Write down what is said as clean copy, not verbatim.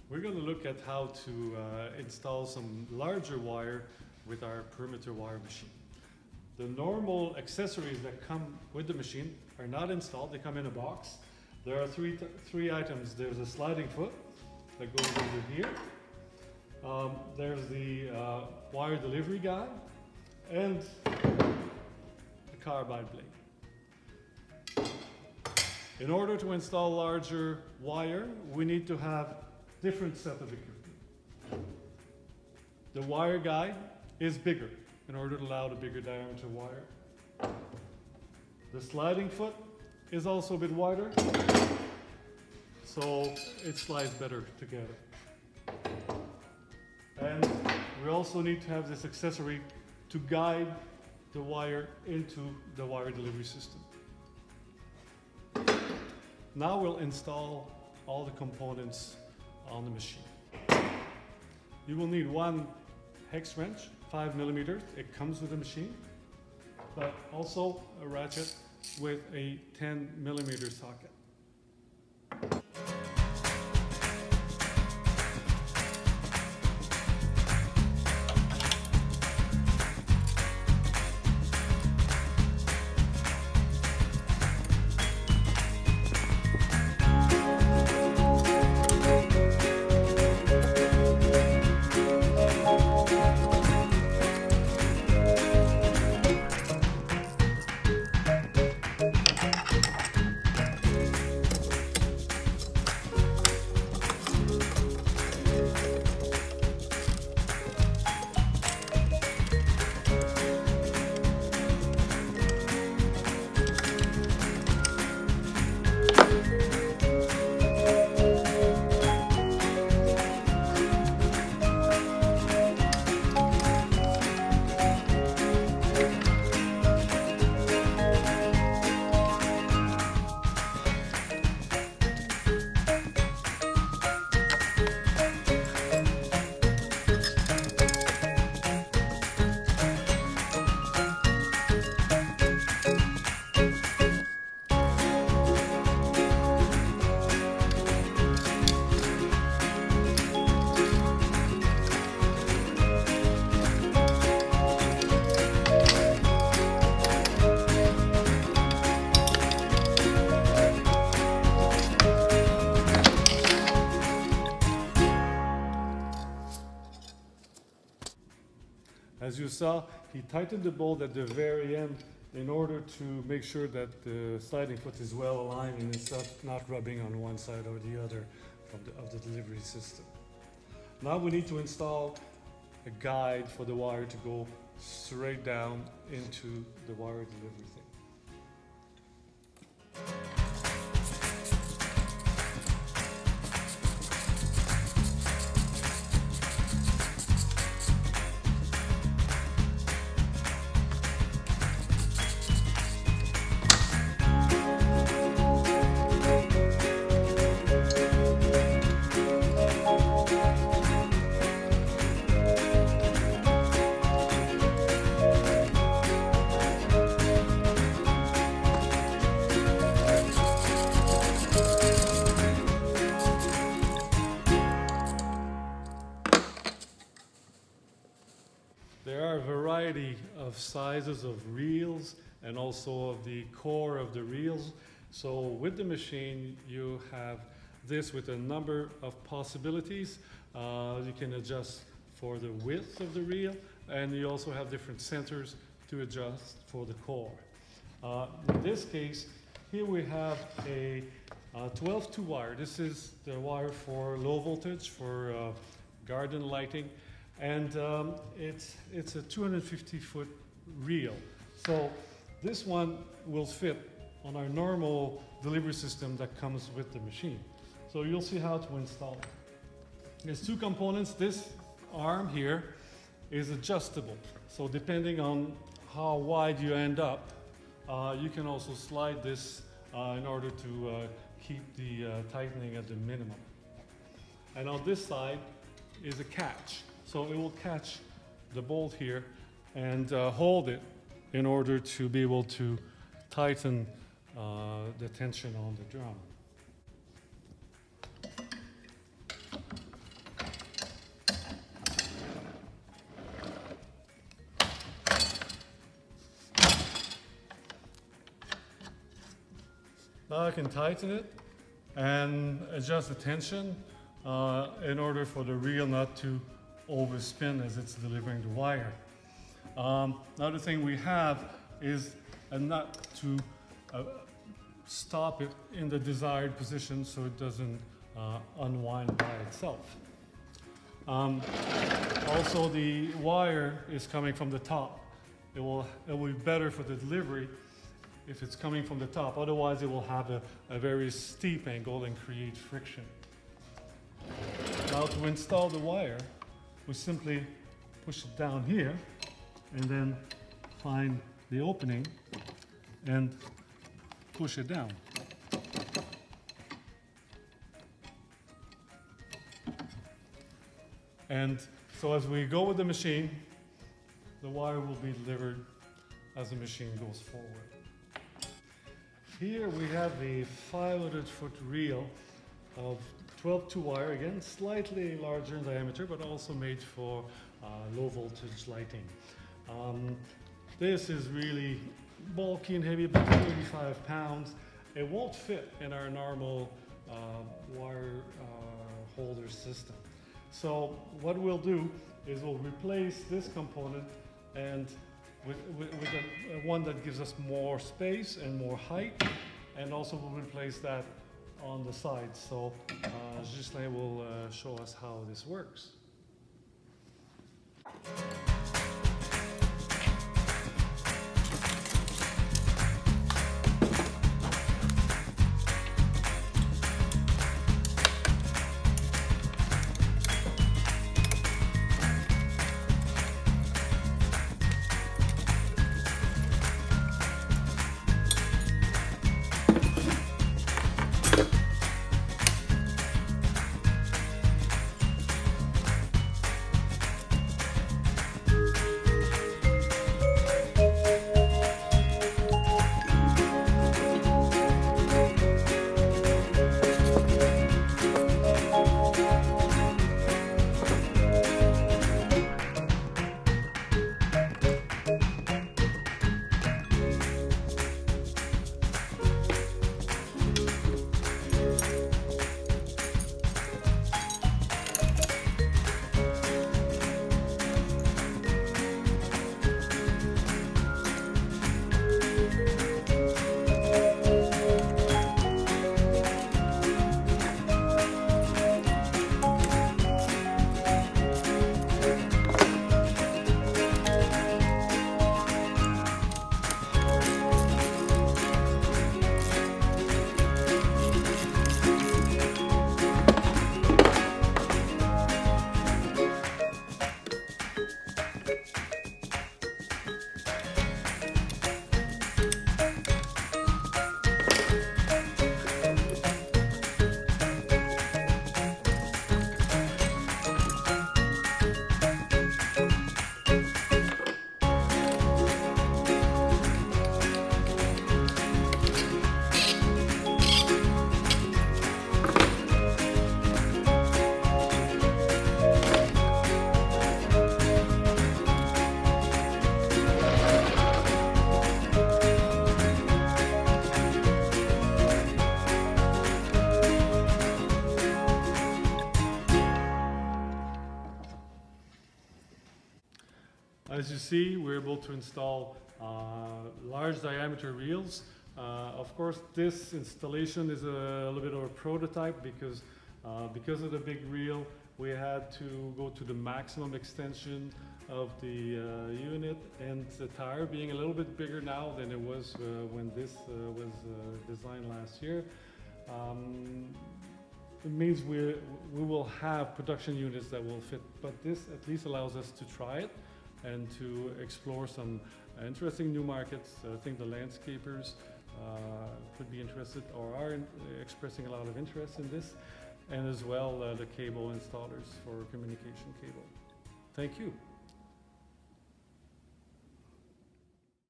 We're going to look at how to install some larger wire with our perimeter wire machine. The normal accessories that come with the machine are not installed. They come in a box. There are three items. There's a sliding foot that goes over here. There's the wire delivery guide and the carbide blade. In order to install larger wire, we need to have different set of equipment. The wire guide is bigger in order to allow the bigger diameter wire. The sliding foot is also a bit wider, so it slides better together. And we also need to have this accessory to guide the wire into the wire delivery system. Now we'll install all the components on the machine. You will need one hex wrench, 5 millimeters. It comes with the machine, but also a ratchet with a 10 millimeter socket. As you saw, he tightened the bolt at the very end in order to make sure that the sliding foot is well aligned and it's not rubbing on one side or the other of the delivery system. Now we need to install a guide for the wire to go straight down into the wire delivery thing. There are a variety of sizes of reels and also of the core of the reels. So with the machine, you have this with a number of possibilities. You can adjust for the width of the reel, and you also have different centers to adjust for the core. In this case, here we have a 12-2 wire. This is the wire for low voltage, for garden lighting. And it's a 250-foot reel. So this one will fit on our normal delivery system that comes with the machine. So you'll see how to install it. There's two components. This arm here is adjustable. So depending on how wide you end up, you can also slide this in order to keep the tightening at the minimum. And on this side is a catch. So it will catch the bolt here and hold it in order to be able to tighten the tension on the drum. I can tighten it and adjust the tension in order for the reel not to overspin as it's delivering the wire. Another thing we have is a nut to stop it in the desired position so it doesn't unwind by itself. Also, the wire is coming from the top. It will be better for the delivery if it's coming from the top. Otherwise, it will have a very steep angle and create friction. Now, to install the wire, we simply push it down here and then find the opening and push it down. And so as we go with the machine, the wire will be delivered as the machine goes forward. Here we have a 500-foot reel of 12-2 wire, again slightly larger in diameter, but also made for low voltage lighting. This is really bulky and heavy, about 35 pounds. It won't fit in our normal wire holder system. So what we'll do is we'll replace this component and with one that gives us more space and more height, and also we'll replace that on the side. So Ghislain will show us how this works. As you see, we're able to install large diameter reels. Of course, this installation is a little bit of a prototype because of the big reel, we had to go to the maximum extension of the unit, and the tire being a little bit bigger now than it was when this was designed last year. It means we will have production units that will fit, but this at least allows us to try it and to explore some interesting new markets. I think the landscapers could be interested or are expressing a lot of interest in this, and as well the cable installers for communication cable. Thank you.